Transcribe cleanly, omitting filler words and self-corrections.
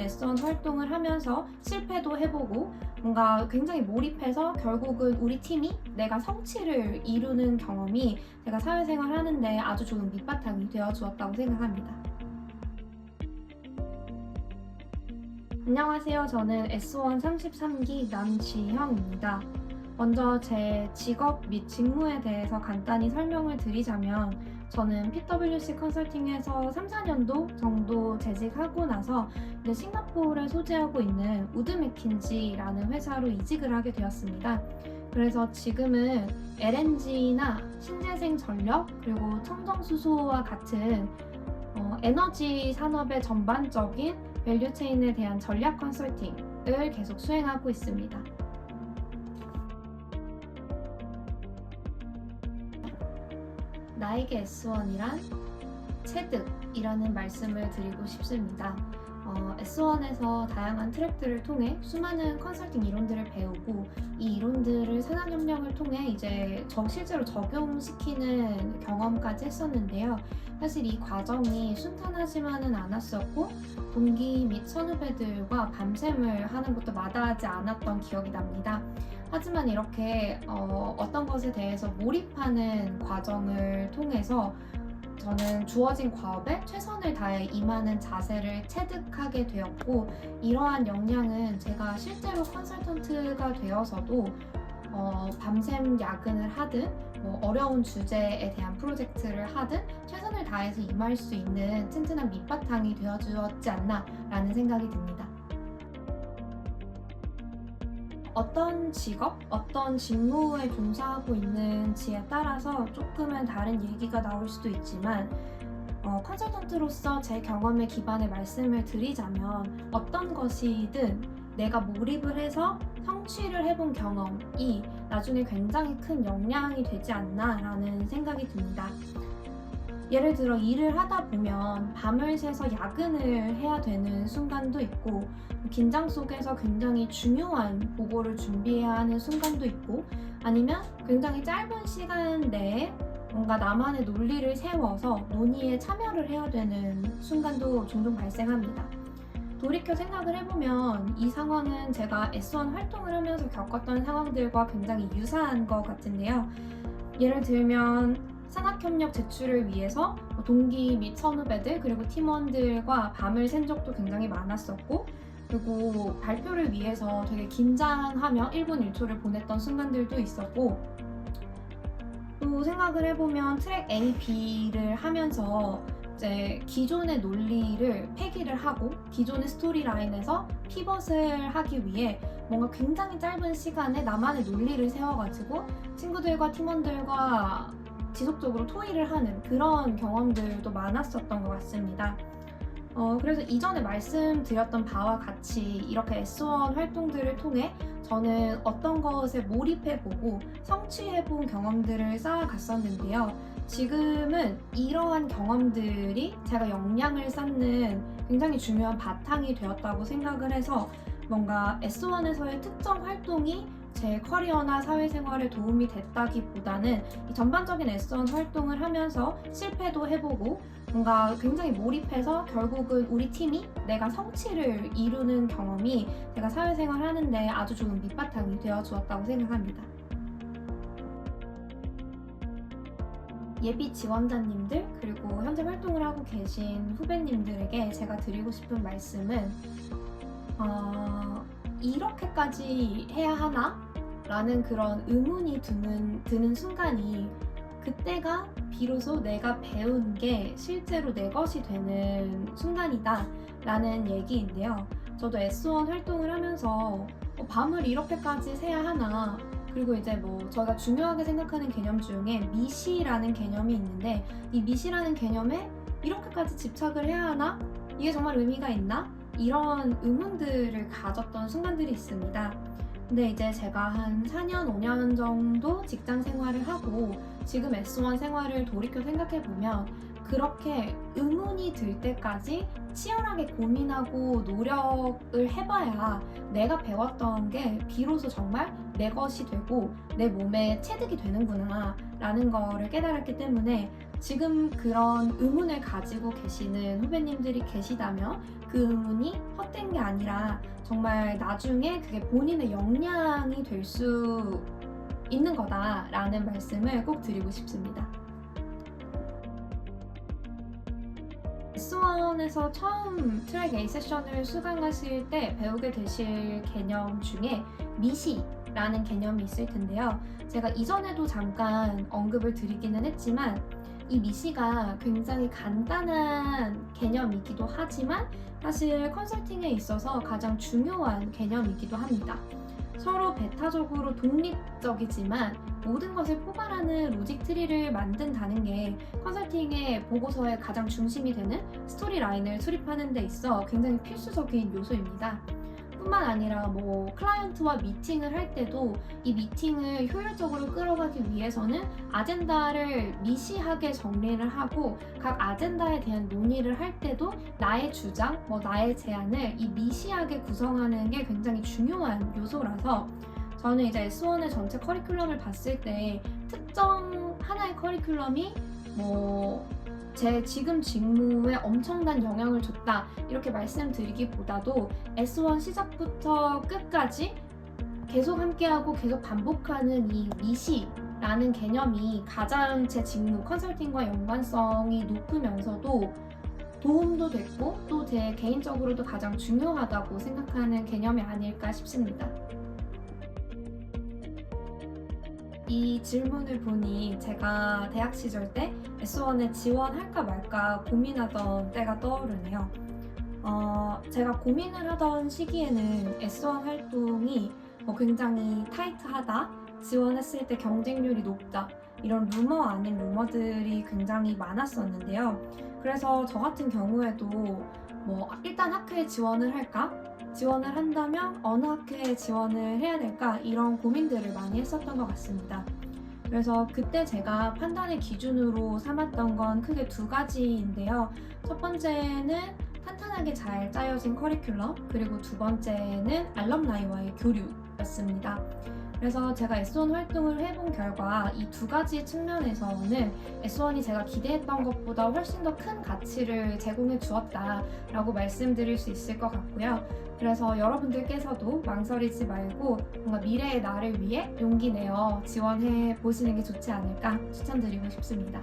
S1 활동을 하면서 실패도 해보고 뭔가 굉장히 몰입해서 결국은 우리 팀이 내가 성취를 이루는 경험이 제가 사회생활 하는데 아주 좋은 밑바탕이 되어주었다고 생각합니다. 안녕하세요. 저는 S1 33기 남지형입니다. 먼저 제 직업 및 직무에 대해서 간단히 설명을 드리자면 저는 PwC 컨설팅에서 3, 4년도 정도 재직하고 나서 이제 싱가포르에 소재하고 있는 우드 맥킨지라는 회사로 이직을 하게 되었습니다. 그래서 지금은 LNG나 신재생 전력 그리고 청정수소와 같은 에너지 산업의 전반적인 밸류체인에 대한 전략 컨설팅을 계속 수행하고 있습니다. 나에게 S1이란 체득이라는 말씀을 드리고 싶습니다. S1에서 다양한 트랙들을 통해 수많은 컨설팅 이론들을 배우고 이 이론들을 산학협력을 통해 이제 실제로 적용시키는 경험까지 했었는데요. 사실 이 과정이 순탄하지만은 않았었고 동기 및 선후배들과 밤샘을 하는 것도 마다하지 않았던 기억이 납니다. 하지만 이렇게 어떤 것에 대해서 몰입하는 과정을 통해서 저는 주어진 과업에 최선을 다해 임하는 자세를 체득하게 되었고 이러한 역량은 제가 실제로 컨설턴트가 되어서도 밤샘 야근을 하든 어려운 주제에 대한 프로젝트를 하든 최선을 다해서 임할 수 있는 튼튼한 밑바탕이 되어주었지 않나라는 생각이 듭니다. 어떤 직업, 어떤 직무에 종사하고 있는지에 따라서 조금은 다른 얘기가 나올 수도 있지만 컨설턴트로서 제 경험에 기반해 말씀을 드리자면 어떤 것이든 내가 몰입을 해서 성취를 해본 경험이 나중에 굉장히 큰 역량이 되지 않나라는 생각이 듭니다. 예를 들어 일을 하다 보면 밤을 새서 야근을 해야 되는 순간도 있고 긴장 속에서 굉장히 중요한 보고를 준비해야 하는 순간도 있고 아니면 굉장히 짧은 시간 내에 뭔가 나만의 논리를 세워서 논의에 참여를 해야 되는 순간도 종종 발생합니다. 돌이켜 생각을 해보면 이 상황은 제가 S1 활동을 하면서 겪었던 상황들과 굉장히 유사한 것 같은데요. 예를 들면 산학협력 제출을 위해서 동기 및 선후배들 그리고 팀원들과 밤을 샌 적도 굉장히 많았었고 그리고 발표를 위해서 되게 긴장하며 1분 1초를 보냈던 순간들도 있었고 또 생각을 해보면 트랙 A, B를 하면서 이제 기존의 논리를 폐기를 하고 기존의 스토리라인에서 피벗을 하기 위해 뭔가 굉장히 짧은 시간에 나만의 논리를 세워가지고 친구들과 팀원들과 지속적으로 토의를 하는 그런 경험들도 많았었던 것 같습니다. 그래서 이전에 말씀드렸던 바와 같이 이렇게 S1 활동들을 통해 저는 어떤 것에 몰입해보고 성취해본 경험들을 쌓아갔었는데요. 지금은 이러한 경험들이 제가 역량을 쌓는 굉장히 중요한 바탕이 되었다고 생각을 해서 뭔가 S1에서의 특정 활동이 제 커리어나 사회생활에 도움이 됐다기보다는 이 전반적인 S1 활동을 하면서 실패도 해보고 뭔가 굉장히 몰입해서 결국은 우리 팀이 내가 성취를 이루는 경험이 제가 사회생활 하는데 아주 좋은 밑바탕이 되어주었다고 생각합니다. 예비 지원자님들 그리고 현재 활동을 하고 계신 후배님들에게 제가 드리고 싶은 말씀은 이렇게까지 해야 하나? 라는 그런 의문이 드는 순간이 그때가 비로소 내가 배운 게 실제로 내 것이 되는 순간이다 라는 얘기인데요. 저도 S1 활동을 하면서 밤을 이렇게까지 새야 하나 그리고 이제 저희가 중요하게 생각하는 개념 중에 미시라는 개념이 있는데 이 미시라는 개념에 이렇게까지 집착을 해야 하나? 이게 정말 의미가 있나? 이런 의문들을 가졌던 순간들이 있습니다. 근데 이제 제가 한 4년, 5년 정도 직장 생활을 하고 지금 S1 생활을 돌이켜 생각해보면 그렇게 의문이 들 때까지 치열하게 고민하고 노력을 해봐야 내가 배웠던 게 비로소 정말 내 것이 되고 내 몸에 체득이 되는구나 라는 거를 깨달았기 때문에 지금 그런 의문을 가지고 계시는 후배님들이 계시다면 그 의문이 헛된 게 아니라 정말 나중에 그게 본인의 역량이 될 수 있는 거다라는 말씀을 꼭 드리고 싶습니다. S1에서 처음 트랙 A 세션을 수강하실 때 배우게 되실 개념 중에 미시라는 개념이 있을 텐데요. 제가 이전에도 잠깐 언급을 드리기는 했지만 이 미시가 굉장히 간단한 개념이기도 하지만 사실 컨설팅에 있어서 가장 중요한 개념이기도 합니다. 서로 배타적으로 독립적이지만 모든 것을 포괄하는 로직 트리를 만든다는 게 컨설팅의 보고서의 가장 중심이 되는 스토리 라인을 수립하는 데 있어 굉장히 필수적인 요소입니다. 뿐만 아니라 클라이언트와 미팅을 할 때도 이 미팅을 효율적으로 끌어가기 위해서는 아젠다를 미시하게 정리를 하고 각 아젠다에 대한 논의를 할 때도 나의 주장, 나의 제안을 이 미시하게 구성하는 게 굉장히 중요한 요소라서 저는 이제 S1의 전체 커리큘럼을 봤을 때 특정 하나의 커리큘럼이 제 지금 직무에 엄청난 영향을 줬다 이렇게 말씀드리기보다도 S1 시작부터 끝까지 계속 함께하고 계속 반복하는 이 미시라는 개념이 가장 제 직무 컨설팅과 연관성이 높으면서도 도움도 됐고 또 제 개인적으로도 가장 중요하다고 생각하는 개념이 아닐까 싶습니다. 이 질문을 보니 제가 대학 시절 때 S1에 지원할까 말까 고민하던 때가 떠오르네요. 제가 고민을 하던 시기에는 S1 활동이 굉장히 타이트하다, 지원했을 때 경쟁률이 높다, 이런 루머 아닌 루머들이 굉장히 많았었는데요. 그래서 저 같은 경우에도 일단 학회에 지원을 할까? 지원을 한다면 어느 학회에 지원을 해야 될까? 이런 고민들을 많이 했었던 것 같습니다. 그래서 그때 제가 판단의 기준으로 삼았던 건 크게 두 가지인데요. 첫 번째는 탄탄하게 잘 짜여진 커리큘럼, 그리고 두 번째는 알럼나이와의 교류였습니다. 그래서 제가 S1 활동을 해본 결과 이 두 가지 측면에서는 S1이 제가 기대했던 것보다 훨씬 더 큰 가치를 제공해 주었다라고 말씀드릴 수 있을 것 같고요. 그래서 여러분들께서도 망설이지 말고 뭔가 미래의 나를 위해 용기 내어 지원해 보시는 게 좋지 않을까 추천드리고 싶습니다.